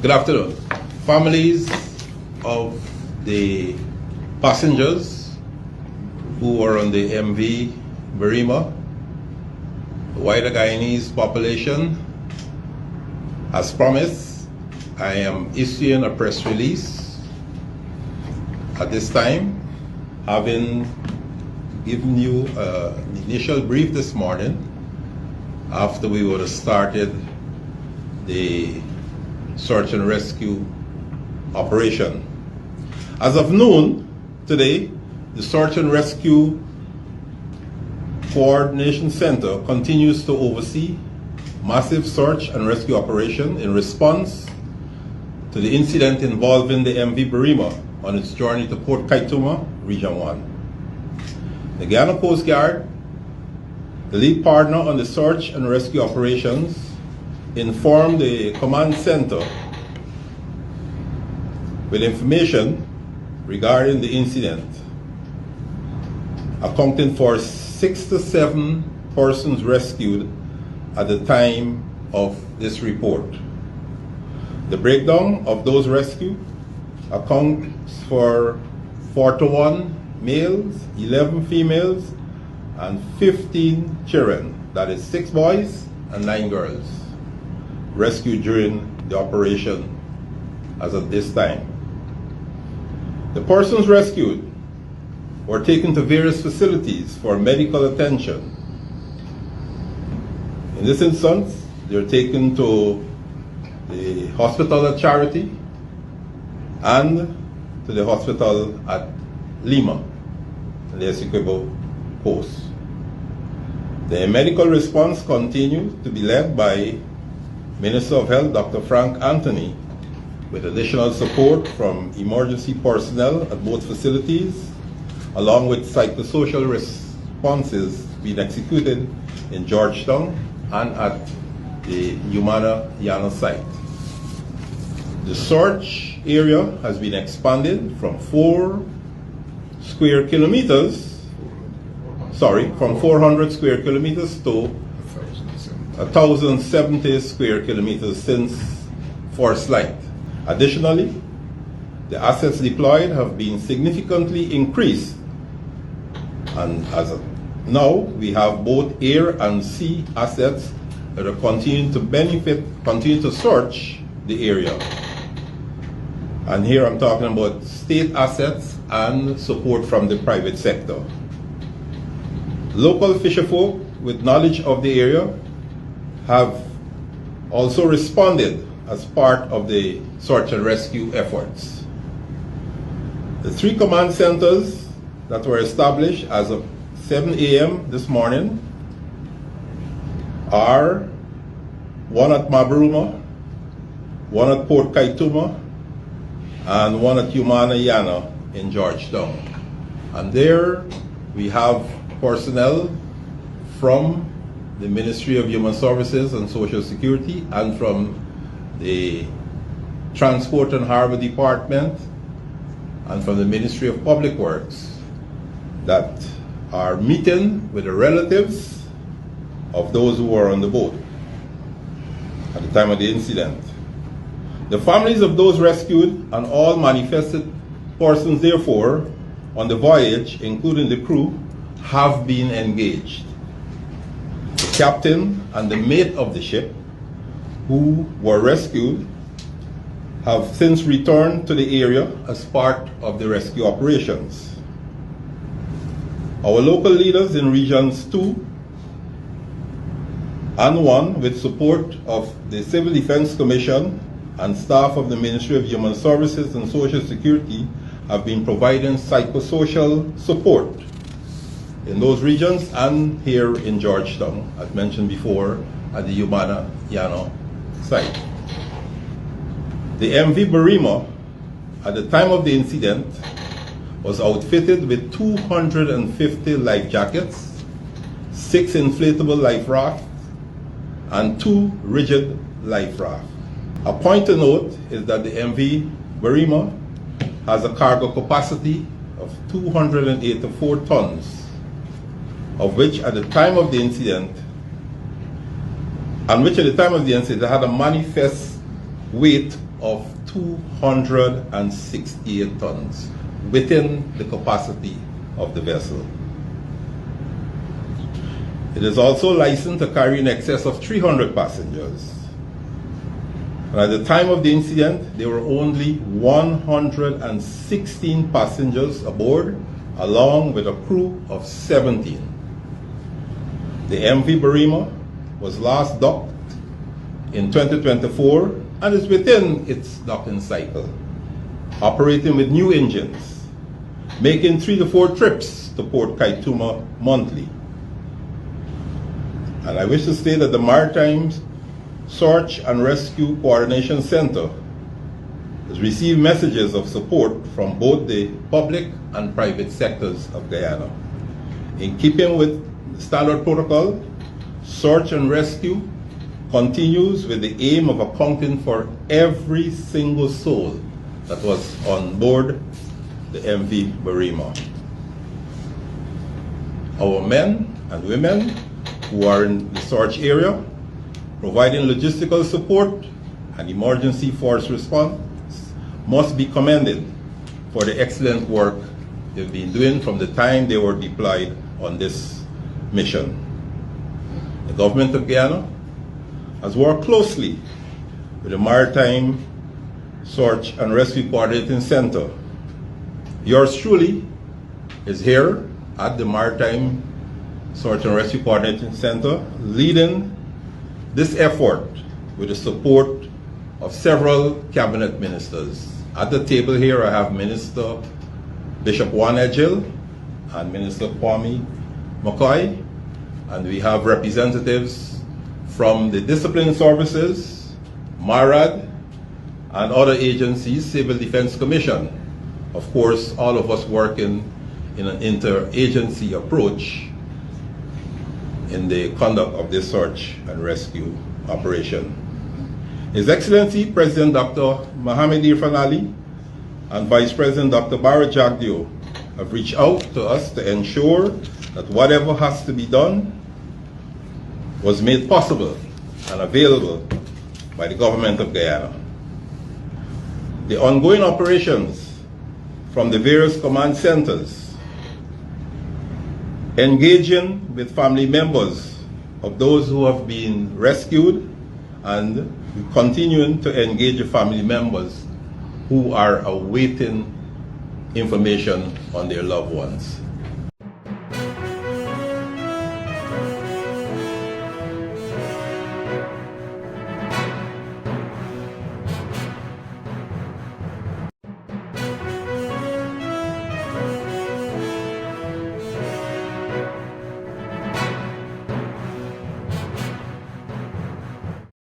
Good afternoon. Families of the passengers who were on the MV Barima, the wider Guyanese population, as promised, I am issuing a press release at this time, having given you an initial brief this morning after we would have started the search and rescue operation. As of noon today, the Search and Rescue Coordination Center continues to oversee massive search and rescue operation in response to the incident involving the MV Barima on its journey to Port Kaituma, Region 1. The Guyana Coast Guard, the lead partner on the search and rescue operations, informed the command center with information regarding the incident, accounting for 6 to 7 persons rescued at the time of this report. The breakdown of those rescued accounts for 41 males, 11 females, and 15 children, that is 6 boys and 9 girls, rescued during the operation as of this time. The persons rescued were taken to various facilities for medical attention. In this instance, they were taken to the hospital at Charity and to the hospital at Lima, the Essequibo Coast. The medical response continued to be led by Minister of Health, Dr. Frank Anthony, with additional support from emergency personnel at both facilities, along with psychosocial responses being executed in Georgetown and at the Guyana site. The search area has been expanded from 400 square kilometers to 1,070 square kilometers since first light. Additionally, the assets deployed have been significantly increased, and as of now, we have both air and sea assets that are continue to search the area. And here I'm talking about state assets and support from the private sector. Local fisherfolk with knowledge of the area have also responded as part of the search and rescue efforts. The 3 command centers that were established as of 7 a.m. this morning are one at Barima, one at Port Kaituma, and one at Guyana in Georgetown. And there we have personnel from the Ministry of Human Services and Social Security and from the Transport and Harbor Department and from the Ministry of Public Works that are meeting with the relatives of those who were on the boat at the time of the incident. The families of those rescued and all manifested persons, therefore, on the voyage, including the crew, have been engaged. The captain and the mate of the ship, who were rescued, have since returned to the area as part of the rescue operations. Our local leaders in Regions 2 and 1, with support of the Civil Defense Commission and staff of the Ministry of Human Services and Social Security, have been providing psychosocial support in those regions and here in Georgetown, as mentioned before, at the Guyana site. The MV Barima, at the time of the incident, was outfitted with 250 life jackets, 6 inflatable life rafts, and 2 rigid life rafts. A point to note is that the MV Barima has a cargo capacity of 284 tons, of which at the time of the incident, it had a manifest weight of 268 tons within the capacity of the vessel. It is also licensed to carry in excess of 300 passengers. And at the time of the incident, there were only 116 passengers aboard, along with a crew of 17. The MV Barima was last docked in 2024 and is within its docking cycle, operating with new engines, making 3 to 4 trips to Port Kaituma monthly. And I wish to state that the Maritime Search and Rescue Coordination Center has received messages of support from both the public and private sectors of Guyana. In keeping with the standard protocol, search and rescue continues with the aim of accounting for every single soul that was on board the MV Barima. Our men and women who are in the search area, providing logistical support and emergency force response, must be commended for the excellent work they've been doing from the time they were deployed on this mission. The government of Guyana has worked closely with the Maritime Search and Rescue Coordinating Center. Yours truly is here at the Maritime Search and Rescue Coordinating Center, leading this effort with the support of several cabinet ministers. At the table here, I have Minister Bishop Juan Edgil and Minister Kwame McCoy, and we have representatives from the Discipline Services, MARAD, and other agencies, Civil Defense Commission. Of course, all of us working in an interagency approach in the conduct of this search and rescue operation. His Excellency President Dr. Mohamed Irfan Ali and Vice President Dr. Barra Jagdeo have reached out to us to ensure that whatever has to be done was made possible and available by the government of Guyana. The ongoing operations from the various command centers, engaging with family members of those who have been rescued, and continuing to engage the family members who are awaiting information on their loved ones.